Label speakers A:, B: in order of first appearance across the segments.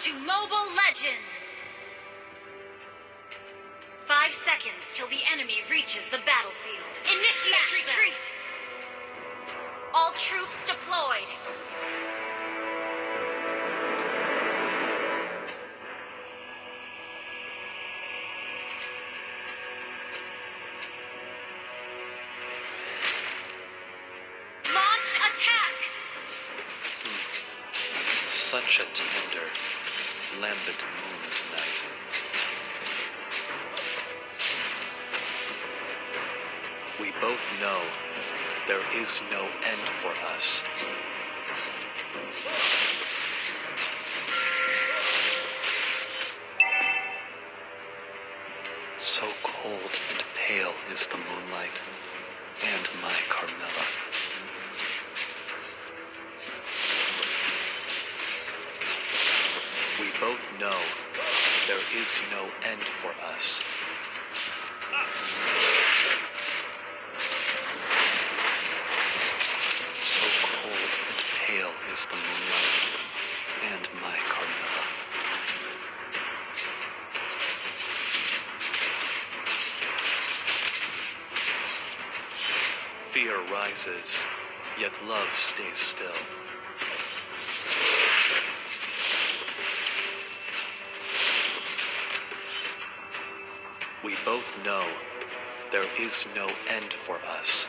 A: to Mobile Legends! 5 seconds till the enemy reaches the battlefield. Initiate retreat! All troops deployed! Launch attack!
B: Such a tender, lambent moon tonight. We both know there is no end for us. So cold and pale is the moonlight, and my Carmilla. We both know there is no end for us. So cold and pale is the moonlight, and my Carmilla. Fear rises, yet love stays still. We both know there is no end for us.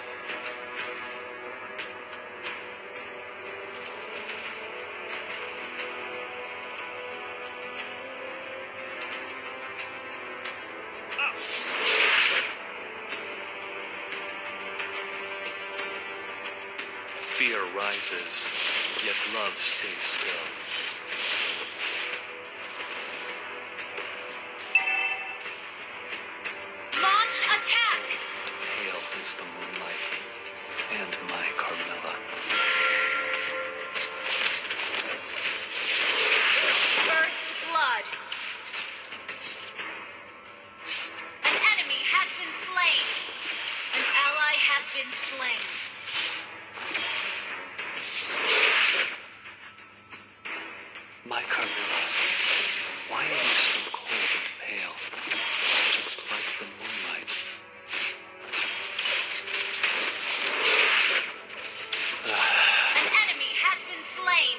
B: Fear rises, yet love stays still.
A: Attack!
B: Pale is the moonlight, and my Carmilla.
A: First blood. An enemy has been slain. An ally has been slain.
B: My Carmilla, why are you so cold and pale? Just like the moonlight.
A: An enemy has been slain.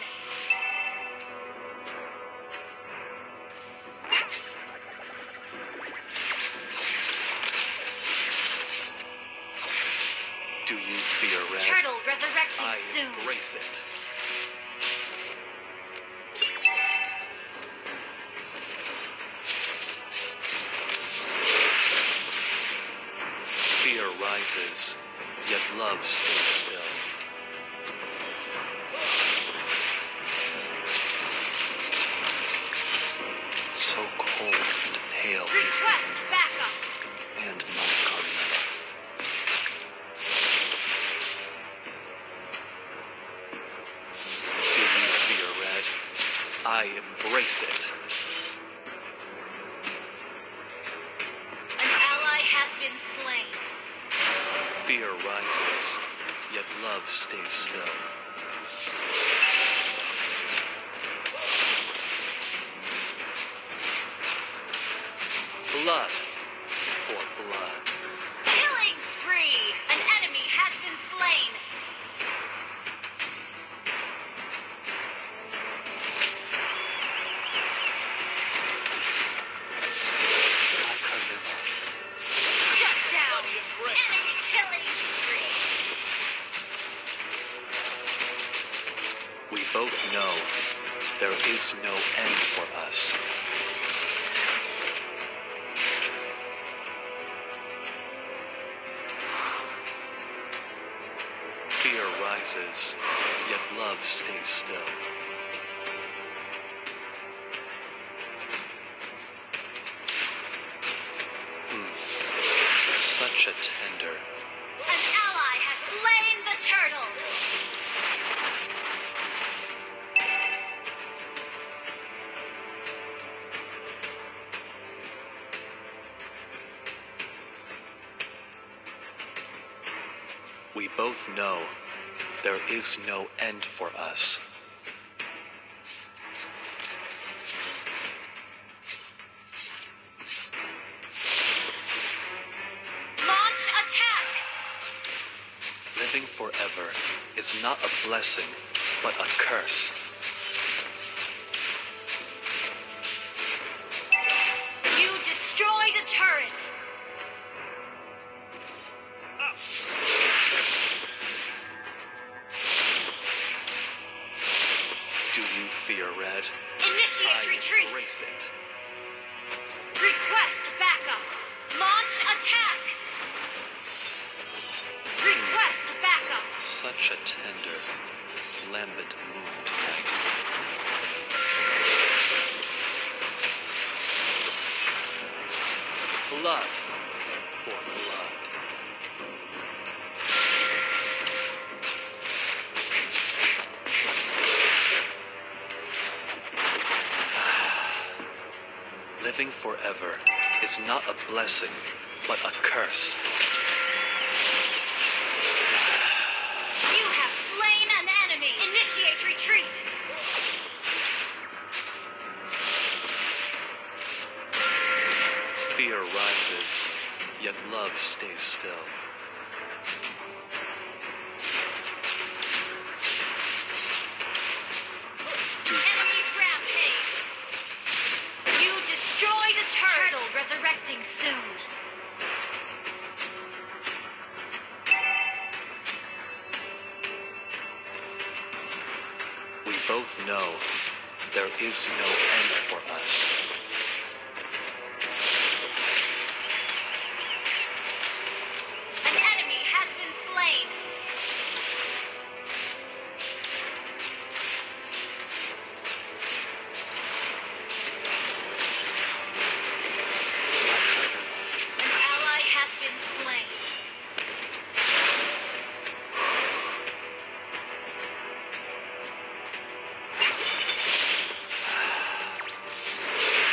B: Do you fear red?
A: Turtle resurrecting
B: I
A: soon.
B: embrace it. Fear rises, yet love stays still. So cold and pale is
A: Request backup.
B: and my Carmilla. Do you fear red? I embrace it.
A: An ally has been slain.
B: Fear rises, yet love stays still. Blood for blood.
A: Killing spree. An enemy has been slain.
B: My Carmilla.
A: Shut down. Enemy killing spree.
B: We both know there is no end for us. Fear rises, yet love stays still. Such a tender.
A: An ally has slain the turtle.
B: We both know there is no end for us. Living forever is not a blessing, but a curse.
A: You destroyed a turret!
B: Do you fear red?
A: Initiate retreat!
B: Embrace it.
A: Request backup! Launch attack! Request backup!
B: Such a tender, lambent moon tonight. Blood for blood. Living forever is not a blessing, but a curse.
A: You have slain an enemy! Initiate retreat!
B: Fear rises, yet love stays still.
A: Enemy rampage! You destroyed a turret! Turtle resurrecting soon.
B: We both know there is no end for us.
A: An enemy has been slain! An ally has been slain.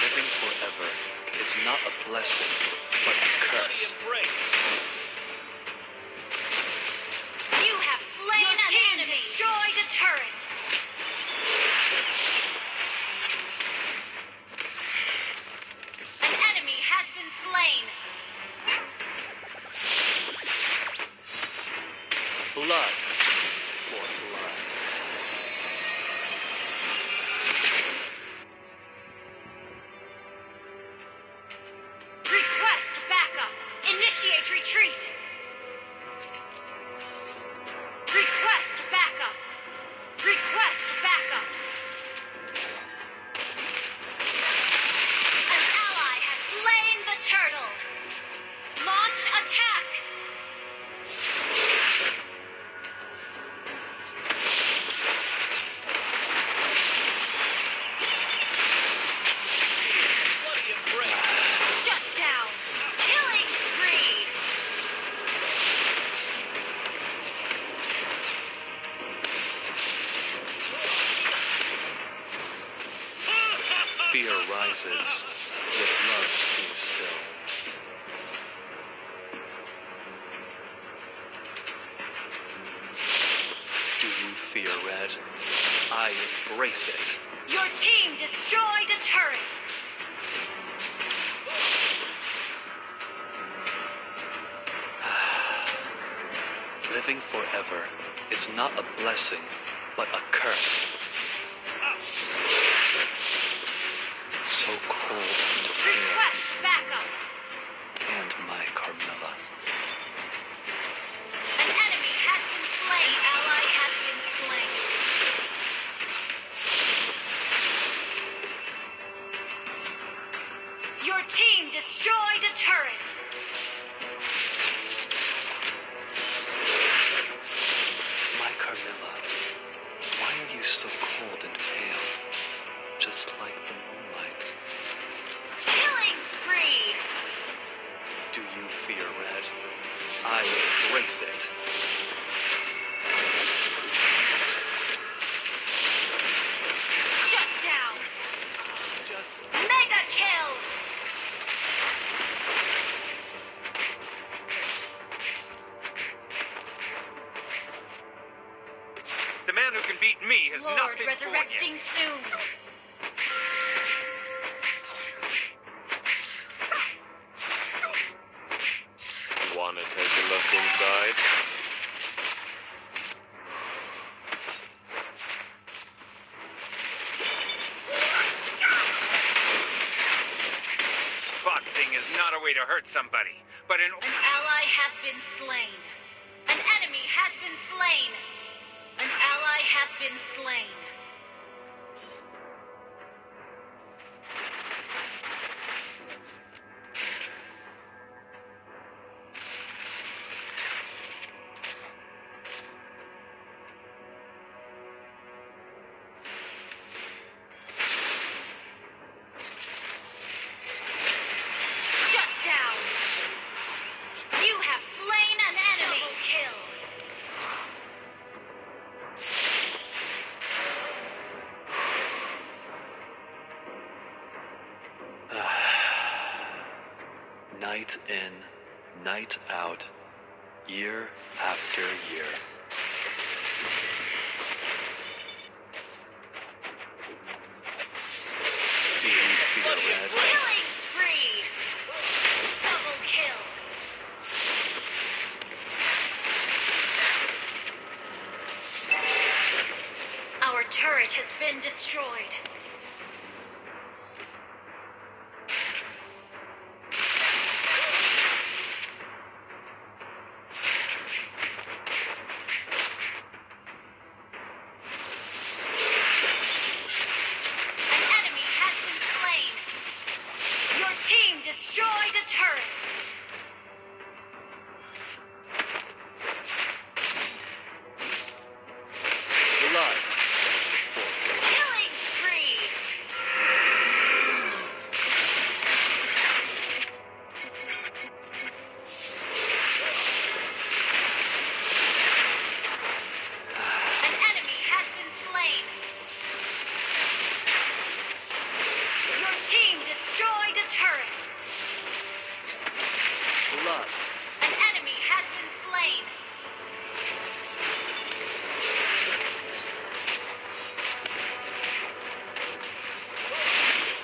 B: Living forever is not a blessing, but a curse.
A: You have slain an enemy! Destroyed a turret! An enemy has been slain!
B: Blood for blood.
A: Request backup! Initiate retreat! Request backup! Request backup! An ally has slain the turtle! Launch attack! Shut down! Killing spree!
B: Fear rises, yet love stays still. Do you fear red? I embrace it.
A: Your team destroyed a turret!
B: Living forever is not a blessing, but a curse. So cold and pale,
A: Request backup!
B: and my Carmilla.
A: An enemy has been slain! An ally has been slain! Your team destroyed a turret!
B: My Carmilla, why are you so cold and pale, just like the moonlight?
A: Killing spree!
B: Do you fear red? I embrace it.
A: Shut down!
B: Just
A: Mega kill!
C: The man who can beat me has not
A: Lord
C: been
A: resurrecting soon!
C: born yet. Wanna take a look inside? but in...
A: An ally has been slain. An enemy has been slain. An ally has been slain. Shut down. You have slain an enemy. Double kill.
B: Night in, night out, year after year. Do you feel red?
A: Killing spree. Double kill. Our turret has been destroyed. An enemy has been slain. Your team destroyed a turret.
B: Blood.
A: Killing spree. An enemy has been slain. Your team destroyed a turret.
B: Blood.
A: An enemy has been slain.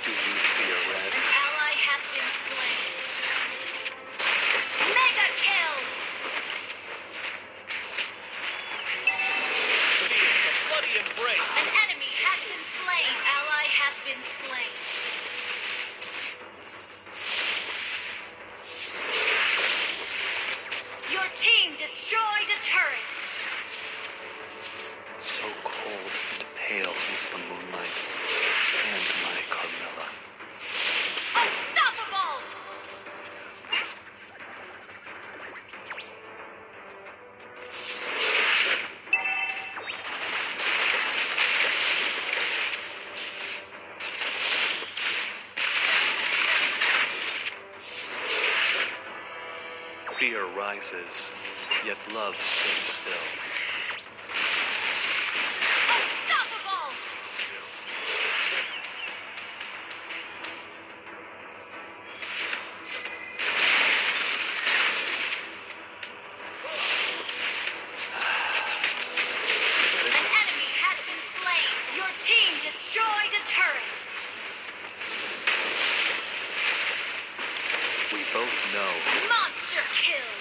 B: Do you feel red?
A: An ally has been slain. Mega kill.
D: Bloody embrace.
A: An enemy has been slain. An ally has been slain. Your team destroyed a turret.
B: So cold and pale is the moonlight, and my Carmilla.
A: Unstoppable.
B: Fear rises, yet love stays still.
A: Unstoppable. An enemy has been slain. Your team destroyed a turret.
B: We both know
A: Monster kill.